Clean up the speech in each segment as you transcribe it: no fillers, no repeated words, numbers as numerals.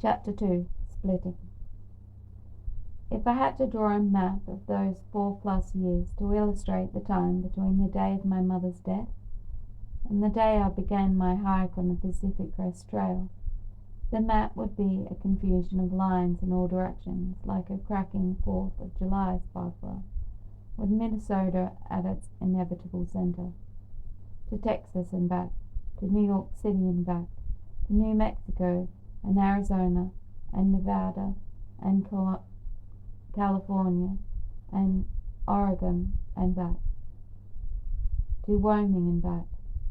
Chapter 2. Splitting. If I had to draw a map of those 4+ years to illustrate the time between the day of my mother's death and the day I began my hike on the Pacific Crest Trail, the map would be a confusion of lines in all directions, like a cracking 4th of July sparkler, with Minnesota at its inevitable center. To Texas and back, to New York City and back, to New Mexico and Arizona and Nevada and California and Oregon and back, to Wyoming and back,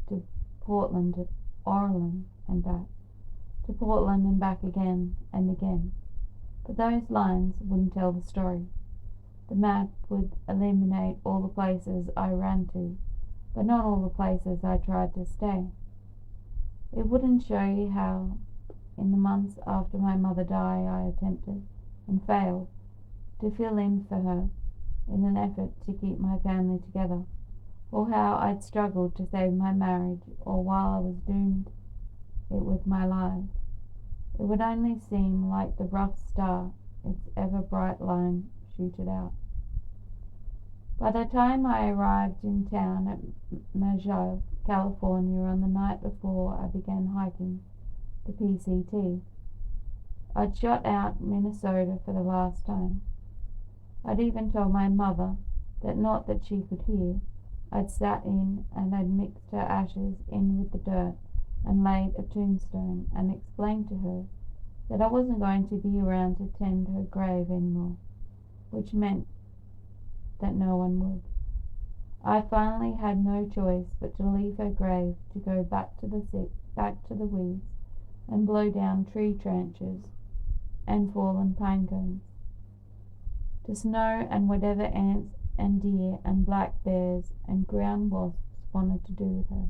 to Portland, to Orland and back, to Portland and back again and again. But those lines wouldn't tell the story. The map would eliminate all the places I ran to, but not all the places I tried to stay. It wouldn't show you how, in the months after my mother died, I attempted, and failed, to fill in for her in an effort to keep my family together, or how I'd struggled to save my marriage, or while I was doomed it with my lies. It would only seem like the rough star its ever-bright line shooted out. By the time I arrived in town at Mojave, California, on the night before I began hiking the PCT, I'd shot out Minnesota for the last time. I'd even told my mother that, not that she could hear, I'd sat in and I'd mixed her ashes in with the dirt and laid a tombstone, and explained to her that I wasn't going to be around to tend her grave anymore, which meant that no one would. I finally had no choice but to leave her grave, to go back to the sick, back to the weeds, and blow down tree branches and fallen pine cones, to snow and whatever ants and deer and black bears and ground wasps wanted to do with her.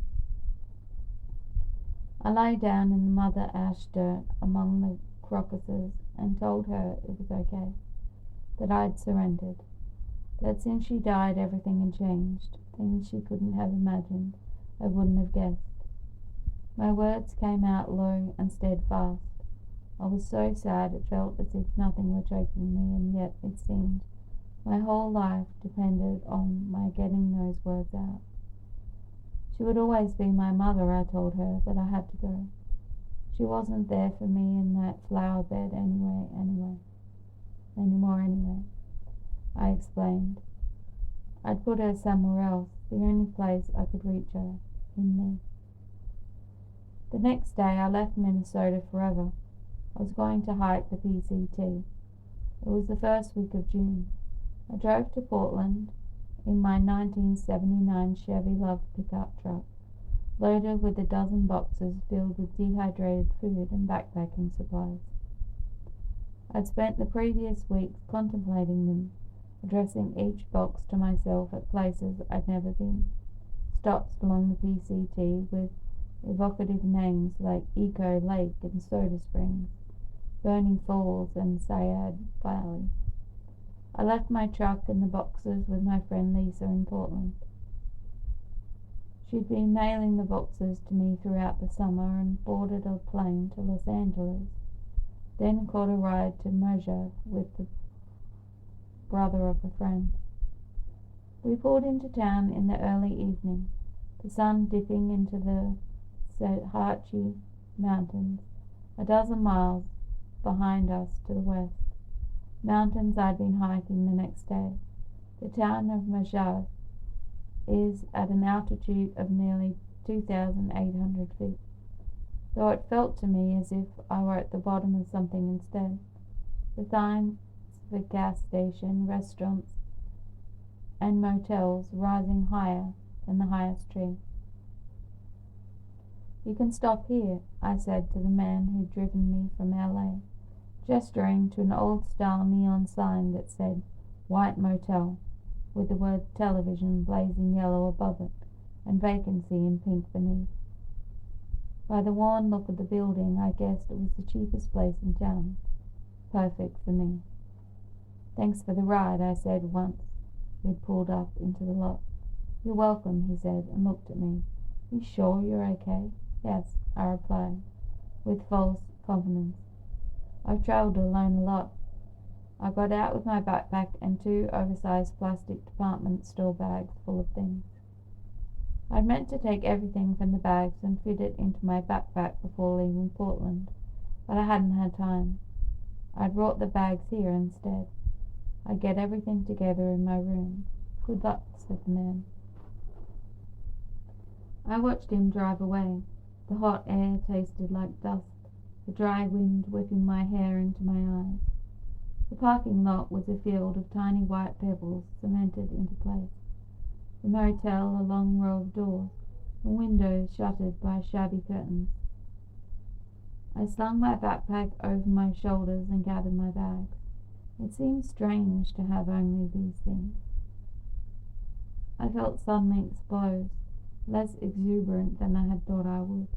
I lay down in the Mother Ash dirt among the crocuses and told her it was okay, that I'd surrendered, that since she died everything had changed, things she couldn't have imagined, I wouldn't have guessed. My words came out low and steadfast. I was so sad it felt as if nothing were choking me, and yet it seemed my whole life depended on my getting those words out. She would always be my mother, I told her, but I had to go. She wasn't there for me in that flower bed anymore anyway, I explained. I'd put her somewhere else, the only place I could reach her, in me. The next day I left Minnesota forever. I was going to hike the PCT. It was the first week of June. I drove to Portland in my 1979 Chevy Love pickup truck, loaded with a dozen boxes filled with dehydrated food and backpacking supplies. I'd spent the previous weeks contemplating them, addressing each box to myself at places I'd never been, stops along the PCT with evocative names like Eco Lake and Soda Springs, Burning Falls and Sayad Valley. I left my truck and the boxes with my friend Lisa in Portland. She'd been mailing the boxes to me throughout the summer and boarded a plane to Los Angeles, then caught a ride to Mojave with the brother of a friend. We pulled into town in the early evening, the sun dipping into the Sahatchi Mountains, a dozen miles behind us to the west, mountains I'd been hiking the next day. The town of Mojave is at an altitude of nearly 2,800 feet, though it felt to me as if I were at the bottom of something instead. The signs for gas station, restaurants, and motels rising higher than the highest tree. "You can stop here," I said to the man who'd driven me from LA, gesturing to an old-style neon sign that said White Motel, with the word television blazing yellow above it and vacancy in pink beneath. By the worn look of the building, I guessed it was the cheapest place in town. Perfect for me. "Thanks for the ride," I said once we'd pulled up into the lot. "You're welcome," he said, and looked at me. "You sure you're okay?" "Yes," I replied, with false confidence. I've travelled alone a lot. I got out with my backpack and 2 oversized plastic department store bags full of things. I'd meant to take everything from the bags and fit it into my backpack before leaving Portland, but I hadn't had time. I'd brought the bags here instead. I'd get everything together in my room. Good luck, said the man. I watched him drive away. The hot air tasted like dust, the dry wind whipping my hair into my eyes. The parking lot was a field of tiny white pebbles cemented into place. The motel a long row of doors, the windows shuttered by shabby curtains. I slung my backpack over my shoulders and gathered my bags. It seemed strange to have only these things. I felt suddenly exposed, less exuberant than I had thought I would.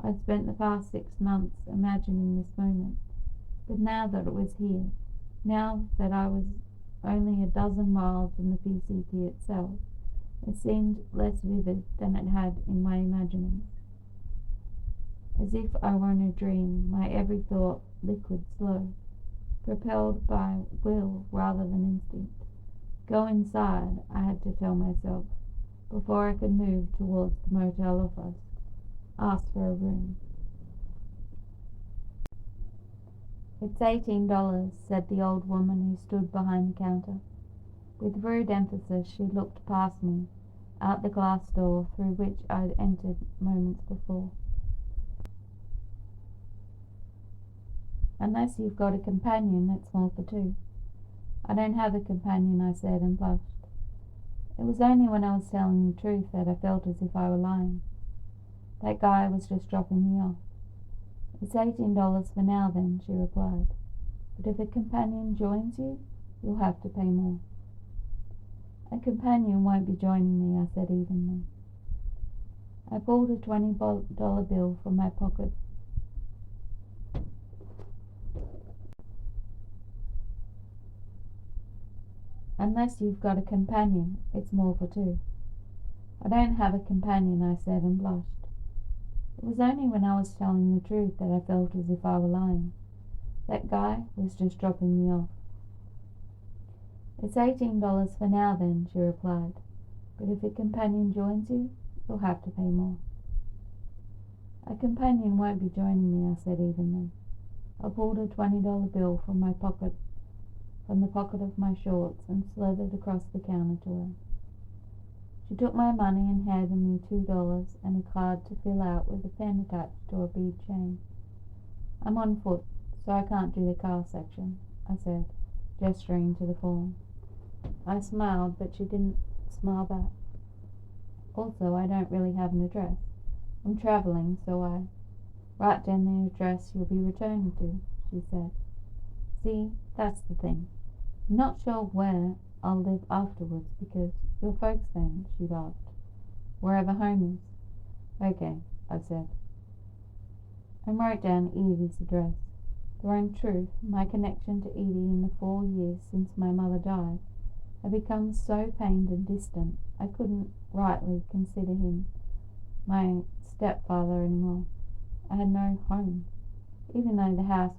I'd spent the past 6 months imagining this moment, but now that it was here, now that I was only a dozen miles from the PCT itself, it seemed less vivid than it had in my imaginings. As if I were in a dream, my every thought liquid slow, propelled by will rather than instinct. Go inside, I had to tell myself, before I could move towards the motel office. Ask for a room. It's $18, said the old woman who stood behind the counter. With rude emphasis she looked past me, out the glass door through which I'd entered moments before. Unless you've got a companion, it's more for 2. I don't have a companion, I said, and blushed. It was only when I was telling the truth that I felt as if I were lying. That guy was just dropping me off. It's $18 for now, then, she replied. But if a companion joins you, you'll have to pay more. A companion won't be joining me, I said evenly. I pulled a $20 bill from my pocket. Unless you've got a companion, it's more for 2. I don't have a companion, I said, and blushed. It was only when I was telling the truth that I felt as if I were lying. That guy was just dropping me off. It's $18 for now, then, she replied. But if a companion joins you, you'll have to pay more. A companion won't be joining me, I said evenly. I pulled a $20 bill from the pocket of my shorts and slithered across the counter to her. She took my money and handed me $2 and a card to fill out with a pen attached to a bead chain. I'm on foot, so I can't do the car section, I said, gesturing to the form. I smiled, but she didn't smile back. Also, I don't really have an address. I'm travelling, so I write down the address you'll be returning to, she said. See, that's the thing. I'm not sure where I'll live afterwards because your folks then, she laughed. Wherever home is. Okay, I said. I wrote down Edie's address. Though in truth, my connection to Edie in the 4 years since my mother died had become so pained and distant I couldn't rightly consider him my stepfather anymore. I had no home, even though the house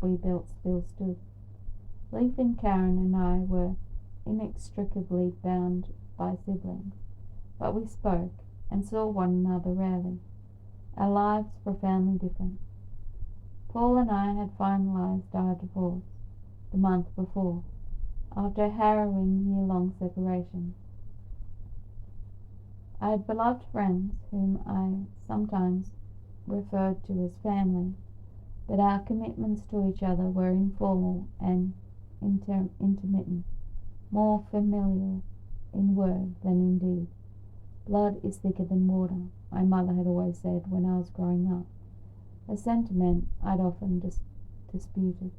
we built still stood. Leif and Karen and I were inextricably bound by siblings, but we spoke and saw one another rarely, our lives profoundly different. Paul and I had finalized our divorce the month before, after a harrowing year-long separation. I had beloved friends whom I sometimes referred to as family, but our commitments to each other were informal and intermittent, more familiar in word than in deed. Blood is thicker than water, my mother had always said when I was growing up, a sentiment I'd often disputed.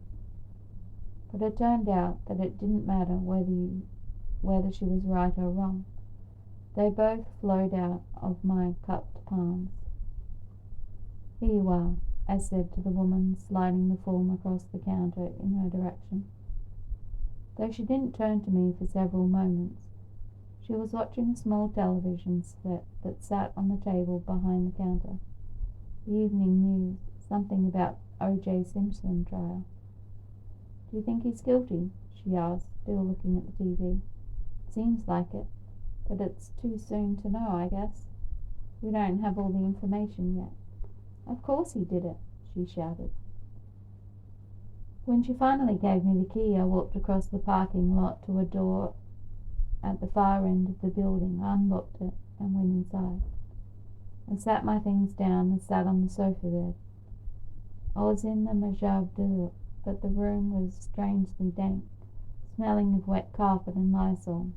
But it turned out that it didn't matter whether she was right or wrong. They both flowed out of my cupped palms. Here you are, I said to the woman sliding the form across the counter in her direction. Though she didn't turn to me for several moments, she was watching a small television set that sat on the table behind the counter. The evening news, something about O.J. Simpson trial. Do you think he's guilty? She asked, still looking at the TV. Seems like it, but it's too soon to know, I guess. We don't have all the information yet. Of course he did it, she shouted. When she finally gave me the key, I walked across the parking lot to a door at the far end of the building, unlocked it, and went inside. I sat my things down and sat on the sofa bed. I was in the majardin, but the room was strangely dank, smelling of wet carpet and Lysol.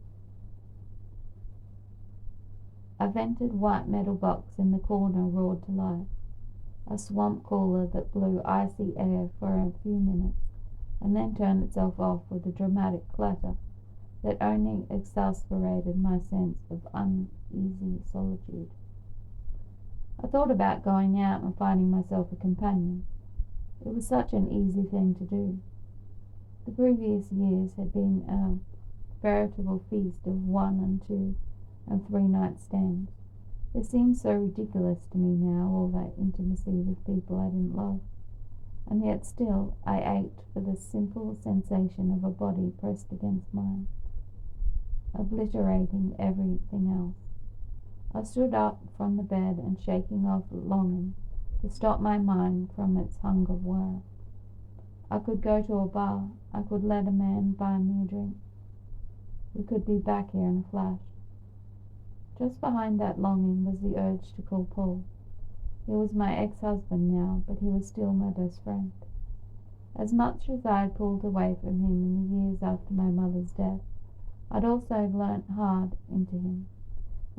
A vented white metal box in the corner roared to life, a swamp cooler that blew icy air for a few minutes and then turned itself off with a dramatic clatter that only exasperated my sense of uneasy solitude. I thought about going out and finding myself a companion. It was such an easy thing to do. The previous years had been a veritable feast of 1 and 2 and 3 night stands. It seemed so ridiculous to me now, all that intimacy with people I didn't love. And yet still I ached for the simple sensation of a body pressed against mine, obliterating everything else. I stood up from the bed and, shaking off longing, to stop my mind from its hunger whirl. I could go to a bar. I could let a man buy me a drink. We could be back here in a flash. Just behind that longing was the urge to call Paul. He was my ex-husband now, but he was still my best friend. As much as I had pulled away from him in the years after my mother's death, I'd also learnt hard into him.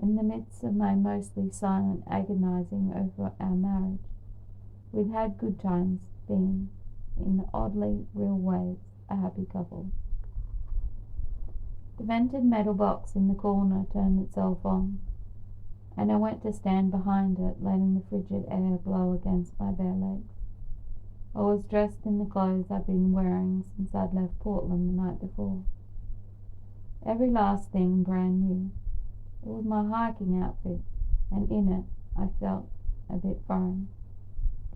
In the midst of my mostly silent agonizing over our marriage, we'd had good times, being, in oddly real ways, a happy couple. The vented metal box in the corner turned itself on, and I went to stand behind it, letting the frigid air blow against my bare legs. I was dressed in the clothes I'd been wearing since I'd left Portland the night before. Every last thing brand new. It was my hiking outfit, and in it I felt a bit foreign,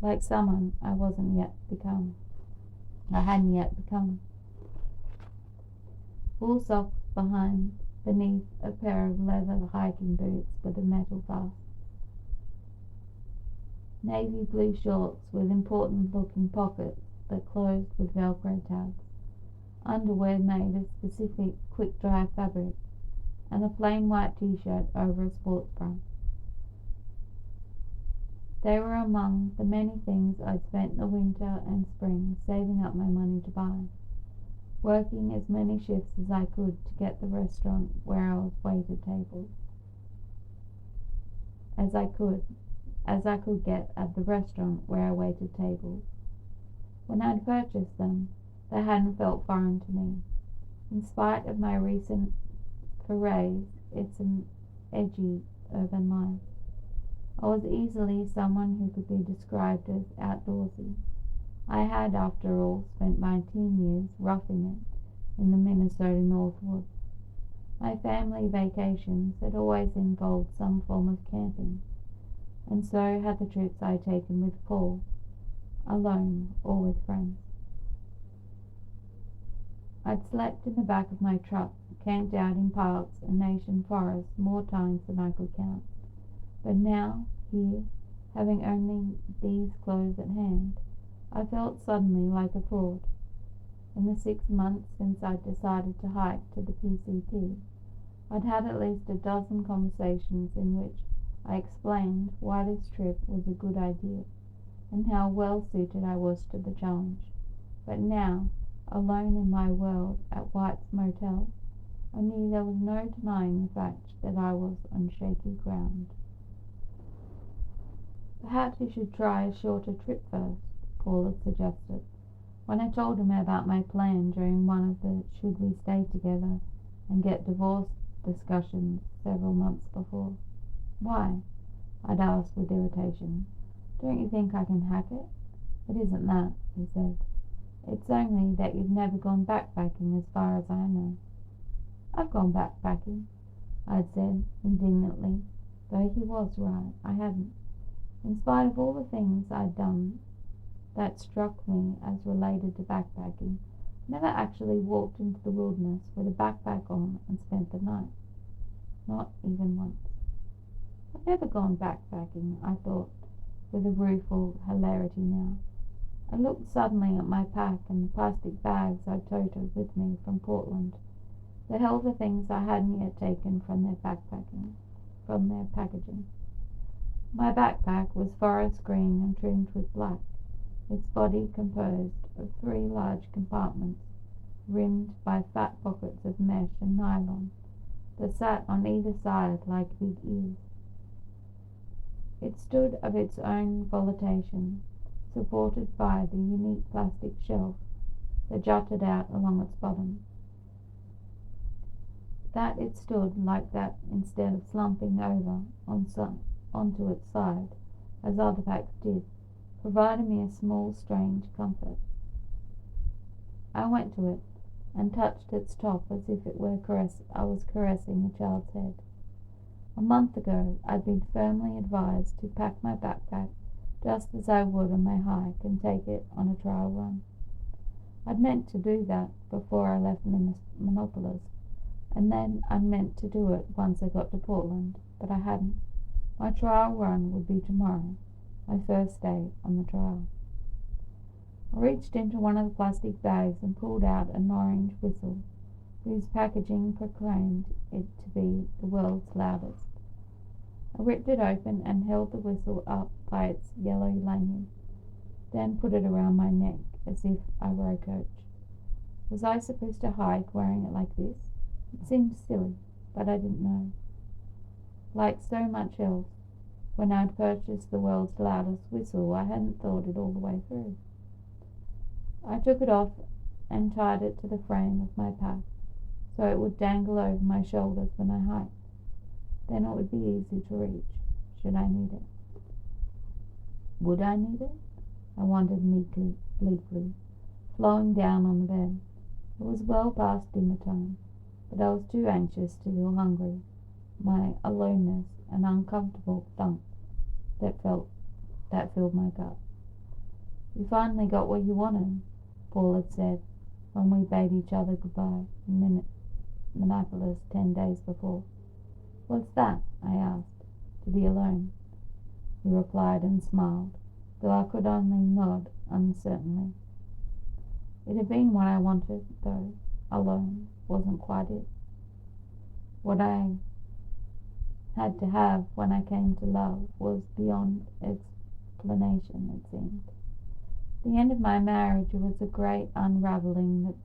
like someone I hadn't yet become. Wool socks beneath a pair of leather hiking boots with a metal clasp. Navy blue shorts with important-looking pockets that closed with Velcro tags. Underwear made of specific quick-dry fabric, and a plain white t-shirt over a sports bra. They were among the many things I'd spent the winter and spring saving up my money to buy, working as many shifts as I could to get the restaurant where I was waited tables. As I could get at the restaurant where I waited tables. When I'd purchased them, they hadn't felt foreign to me. In spite of my recent forays, it's an edgy urban life. I was easily someone who could be described as outdoorsy. I had, after all, spent my teen years roughing it in the Minnesota Northwoods. My family vacations had always involved some form of camping, and so had the trips I'd taken with Paul, alone or with friends. I'd slept in the back of my truck, camped out in parks and national forests more times than I could count. But now, here, having only these clothes at hand, I felt suddenly like a fraud. In the 6 months since I'd decided to hike to the PCT, I'd had at least a dozen conversations in which I explained why this trip was a good idea and how well suited I was to the challenge. But now, alone in my world at White's Motel, I knew there was no denying the fact that I was on shaky ground. Perhaps you should try a shorter trip first, Paul had suggested, when I told him about my plan during one of the should we stay together and get divorced discussions several months before. Why? I'd asked with irritation. Don't you think I can hack it? It isn't that, he said. It's only that you've never gone backpacking as far as I know. I've gone backpacking, I'd said indignantly, though he was right, I hadn't. In spite of all the things I'd done that struck me as related to backpacking. Never actually walked into the wilderness with a backpack on and spent the night. Not even once. I've never gone backpacking, I thought, with a rueful hilarity now. I looked suddenly at my pack and the plastic bags I'd toted with me from Portland. They held the things I hadn't yet taken from their packaging. My backpack was forest green and trimmed with black, its body composed of 3 large compartments, rimmed by fat pockets of mesh and nylon that sat on either side like big ears. It stood of its own volition, supported by the unique plastic shelf that jutted out along its bottom. That it stood like that instead of slumping over onto its side, as other packs did, provided me a small, strange comfort. I went to it and touched its top as if I was caressing a child's head. A month ago, I'd been firmly advised to pack my backpack just as I would on my hike and take it on a trial run. I'd meant to do that before I left Minneapolis, and then I'd meant to do it once I got to Portland, but I hadn't. My trial run would be tomorrow, my first day on the trial. I reached into one of the plastic bags and pulled out an orange whistle, whose packaging proclaimed it to be the world's loudest. I ripped it open and held the whistle up by its yellow lanyard, then put it around my neck as if I were a coach. Was I supposed to hike wearing it like this? It seemed silly, but I didn't know. Like so much else, when I'd purchased the world's loudest whistle, I hadn't thought it all the way through. I took it off and tied it to the frame of my pack, so it would dangle over my shoulders when I hiked. Then it would be easy to reach, should I need it. Would I need it? I wondered bleakly, flowing down on the bed. It was well past dinner time, but I was too anxious to feel hungry. My aloneness and uncomfortable thump that filled my gut. "You finally got what you wanted," Paul had said when we bade each other goodbye in Minneapolis 10 days before. "What's that?" I asked. "To be alone," he replied and smiled, though I could only nod uncertainly. It had been what I wanted, though alone wasn't quite it. What I had to have when I came to love was beyond explanation, it seemed. The end of my marriage was a great unravelling that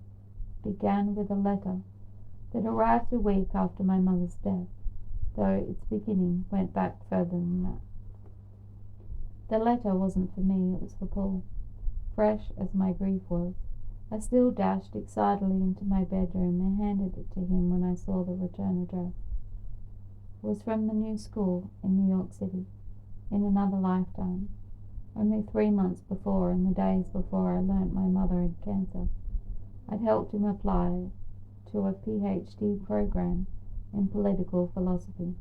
began with a letter that arrived a week after my mother's death, though its beginning went back further than that. The letter wasn't for me, it was for Paul. Fresh as my grief was, I still dashed excitedly into my bedroom and handed it to him when I saw the return address. It was from the new school in New York City, in another lifetime. Only 3 months before, in the days before I learnt my mother had cancer, I'd helped him apply to a PhD program in political philosophy.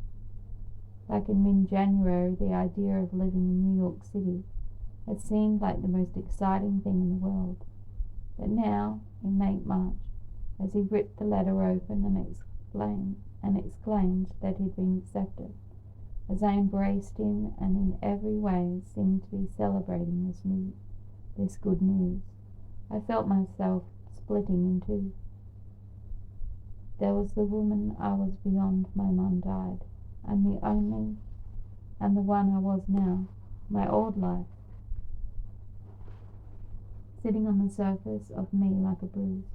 Back in mid-January, the idea of living in New York City had seemed like the most exciting thing in the world. But now, in late March, as he ripped the letter open and exclaimed that he'd been accepted, as I embraced him and in every way seemed to be celebrating this good news, I felt myself splitting in two. There was the woman I was beyond my mum died, and the one I was now, my old life, sitting on the surface of me like a bruise.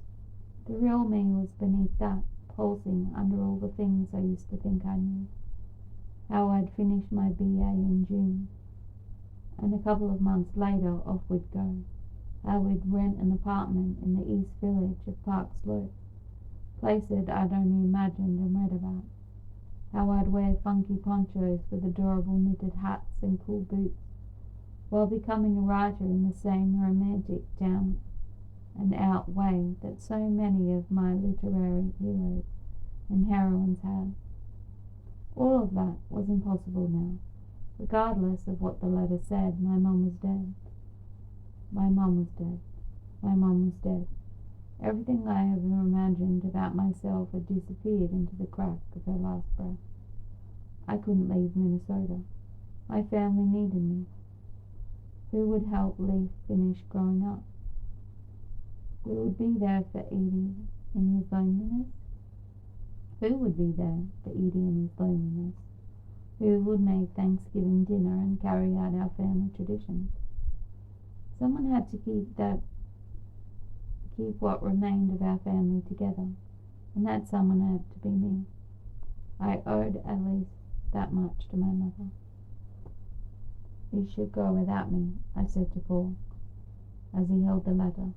The real me was beneath that, pulsing under all the things I used to think I knew. How I'd finished my BA in June, and a couple of months later off we'd go. How we'd rent an apartment in the East Village of Park Slope, place I'd only imagined and read about. How I'd wear funky ponchos with adorable knitted hats and cool boots, while becoming a writer in the same romantic down and out way that so many of my literary heroes and heroines had. All of that was impossible now. Regardless of what the letter said, my mum was dead. My mum was dead. My mum was dead. Everything I ever imagined about myself had disappeared into the crack of her last breath. I couldn't leave Minnesota. My family needed me. Who would help Leaf finish growing up? Who would be there for Edie in his loneliness? Who would be there for Edie in his loneliness? Who would make Thanksgiving dinner and carry out our family traditions? Someone had to keep what remained of our family together, and that someone had to be me. I owed at least that much to my mother. You should go without me, I said to Paul, as he held the letter,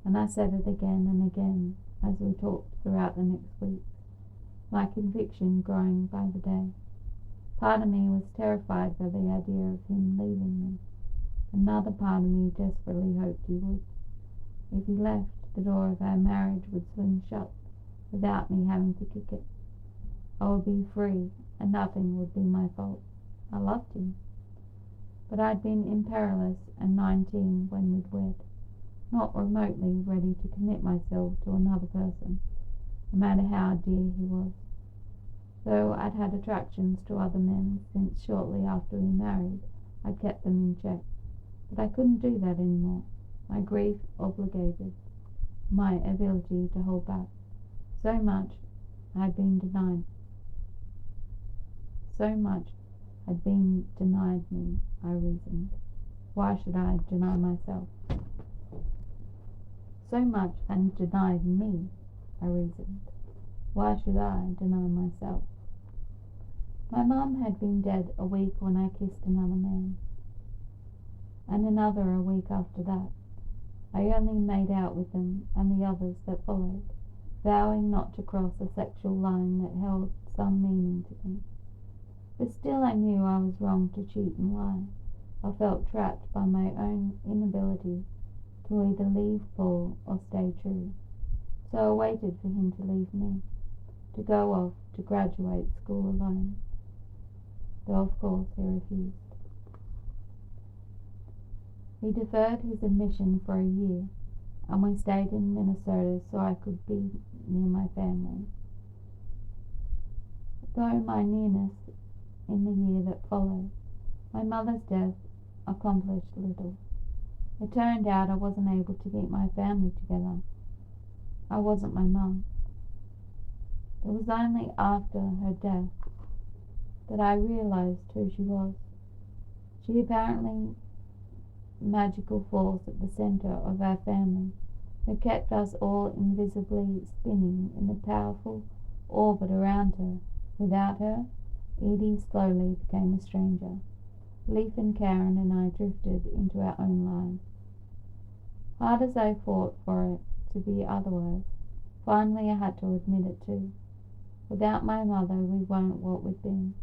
and I said it again and again as we talked throughout the next week, my conviction growing by the day. Part of me was terrified by the idea of him leaving me. Another part of me desperately hoped he would. If he left, the door of our marriage would swing shut without me having to kick it. I would be free, and nothing would be my fault. I loved him. But I'd been imperious and 19 when we'd wed, not remotely ready to commit myself to another person, no matter how dear he was. Though I'd had attractions to other men since shortly after we married, I'd kept them in check. But I couldn't do that anymore. My grief obligated my ability to hold back. So much had been denied. So much had been denied me, I reasoned. Why should I deny myself? So much had denied me, I reasoned. Why should I deny myself? My mum had been dead a week when I kissed another man, and another a week after that. I only made out with them and the others that followed, vowing not to cross a sexual line that held some meaning to me. But still I knew I was wrong to cheat and lie. I felt trapped by my own inability to either leave Paul or stay true. So I waited for him to leave me, to go off to graduate school alone, though of course he refused. He deferred his admission for a year, and we stayed in Minnesota so I could be near my family. Though my nearness in the year that followed, my mother's death accomplished little. It turned out I wasn't able to keep my family together. I wasn't my mum. It was only after her death that I realized who she was. She apparently magical force at the center of our family, who kept us all invisibly spinning in the powerful orbit around her. Without her, Edie slowly became a stranger. Leaf and Karen and I drifted into our own lives. Hard as I fought for it to be otherwise, finally I had to admit it too. Without my mother, we weren't what we'd been.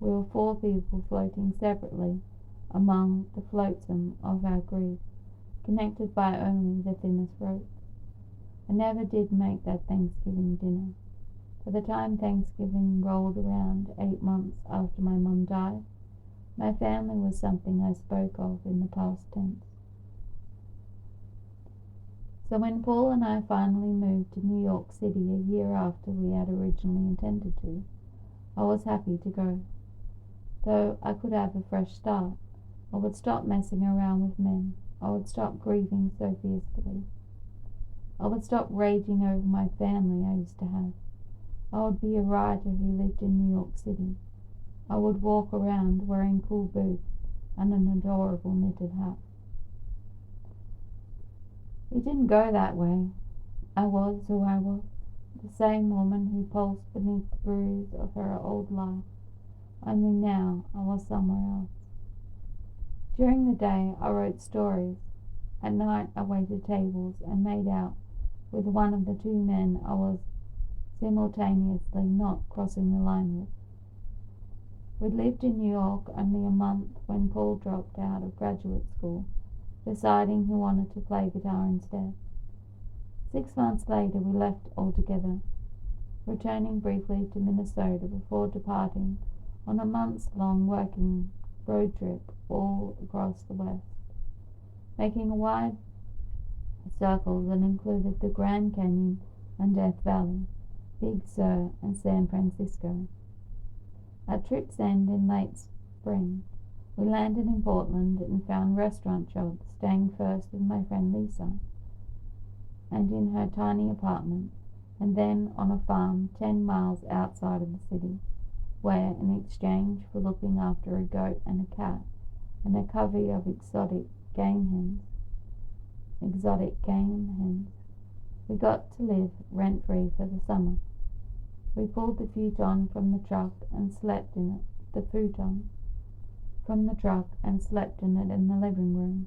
We were four people floating separately among the flotsam of our grief, connected by only the thinnest rope. I never did make that Thanksgiving dinner. By the time Thanksgiving rolled around 8 months after my mum died, my family was something I spoke of in the past tense. So when Paul and I finally moved to New York City a year after we had originally intended to, I was happy to go. Though I could have a fresh start, I would stop messing around with men. I would stop grieving so fiercely. I would stop raging over my family I used to have. I would be a writer who lived in New York City. I would walk around wearing cool boots and an adorable knitted hat. It didn't go that way. I was who I was, the same woman who pulsed beneath the bruise of her old life. Only now I was somewhere else. During the day I wrote stories. At night I waited tables and made out with one of the two men I was simultaneously not crossing the line with. We'd lived in New York only a month when Paul dropped out of graduate school, deciding he wanted to play guitar instead. 6 months later we left altogether, returning briefly to Minnesota before departing on a months-long working road trip all across the West. making a wide circle that included the Grand Canyon and Death Valley, Big Sur, and San Francisco. At trip's end in late spring, we landed in Portland and found restaurant jobs, staying first with my friend Lisa, and in her tiny apartment, and then on a farm 10 miles outside of the city, where, in exchange for looking after a goat and a cat and a covey of exotic game hens, we got to live rent-free for the summer. We pulled the futon from the truck and slept in it, in the living room,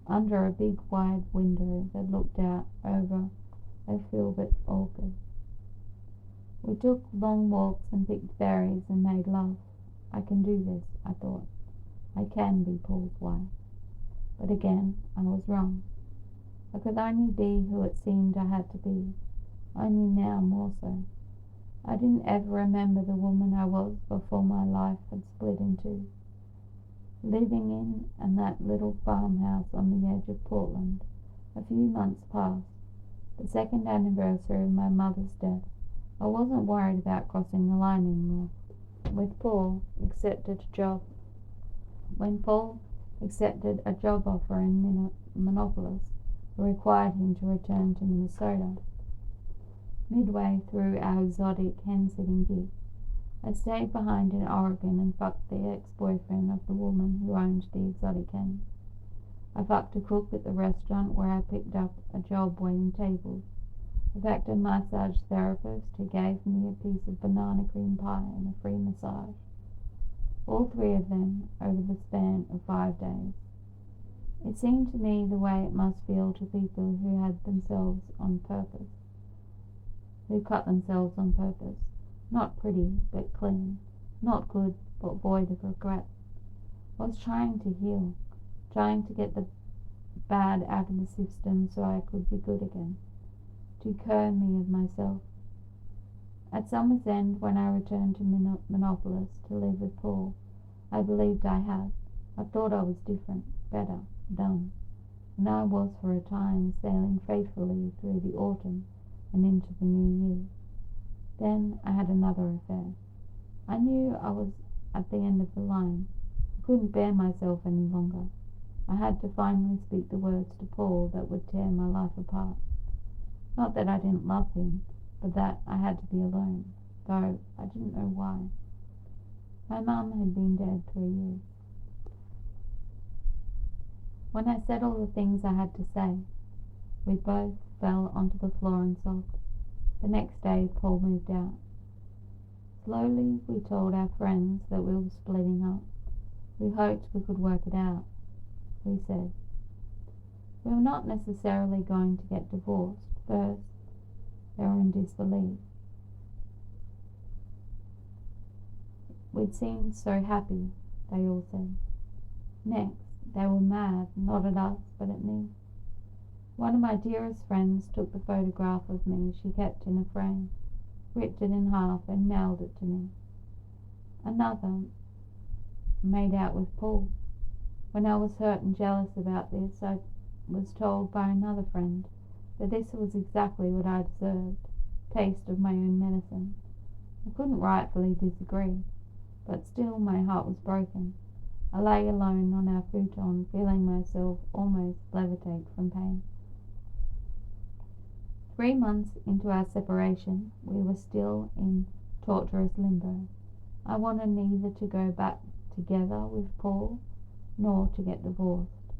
under a big wide window that looked out over a filbert orchard. We took long walks and picked berries and made love. I can do this, I thought. I can be Paul's wife. But again, I was wrong. I could only be who it seemed I had to be, only now more so. I didn't ever remember the woman I was before my life had split in two. Living in that little farmhouse on the edge of Portland, a few months past, the second anniversary of my mother's death, I wasn't worried about crossing the line anymore. When Paul accepted a job offer in Minneapolis, it required him to return to Minnesota. Midway through our exotic hen-sitting gig, I stayed behind in Oregon and fucked the ex-boyfriend of the woman who owned the exotic hens. I fucked a cook at the restaurant where I picked up a job waiting tables. I fucked a massage therapist who gave me a piece of banana cream pie and a free massage. All three of them over the span of 5 days. It seemed to me the way it must feel to people who cut themselves on purpose. Not pretty, but clean. Not good, but void of regret. I was trying to heal, trying to get the bad out of the system so I could be good again, to cure me of myself. At summer's end, when I returned to Minneapolis to live with Paul, I believed I had. I thought I was different, better, done. And I was for a time sailing faithfully through the autumn and into the new year. Then I had another affair. I knew I was at the end of the line. I couldn't bear myself any longer. I had to finally speak the words to Paul that would tear my life apart. Not that I didn't love him, but that I had to be alone, though I didn't know why. My mum had been dead 3 years. When I said all the things I had to say, we both fell onto the floor and sobbed. The next day, Paul moved out. Slowly, we told our friends that we were splitting up. We hoped we could work it out, we said. We were not necessarily going to get divorced. First, they were in disbelief. We'd seemed so happy, they all said. Next, they were mad, not at us, but at me. One of my dearest friends took the photograph of me she kept in a frame, ripped it in half, and mailed it to me. Another made out with Paul. When I was hurt and jealous about this, I was told by another friend that this was exactly what I deserved, taste of my own medicine. I couldn't rightfully disagree, but still my heart was broken. I lay alone on our futon, feeling myself almost levitate from pain. 3 months into our separation, we were still in torturous limbo. I wanted neither to go back together with Paul nor to get divorced.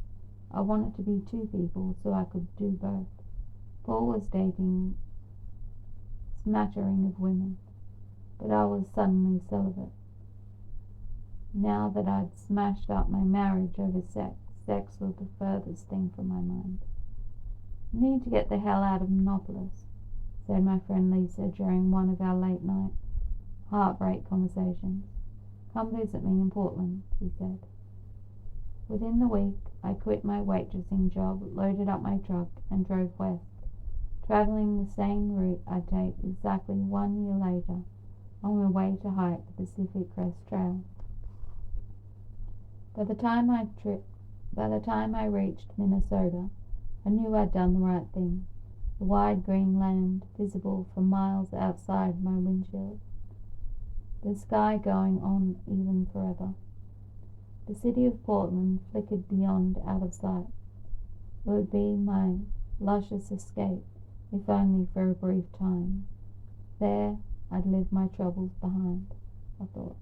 I wanted to be two people so I could do both. Paul was dating a smattering of women, but I was suddenly celibate. Now that I'd smashed up my marriage over sex was the furthest thing from my mind. I need to get the hell out of Minneapolis, said my friend Lisa during one of our late-night heartbreak conversations. Come visit me in Portland, she said. Within the week, I quit my waitressing job, loaded up my truck, and drove west, traveling the same route I'd take exactly 1 year later on my way to hike the Pacific Crest Trail. By the time I'd By the time I reached Minnesota, I knew I'd done the right thing. The wide green land visible for miles outside my windshield. The sky going on even forever. The city of Portland flickered beyond, out of sight. It would be my luscious escape, if only for a brief time. There I'd leave my troubles behind, I thought.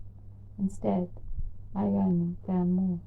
Instead, I only found more.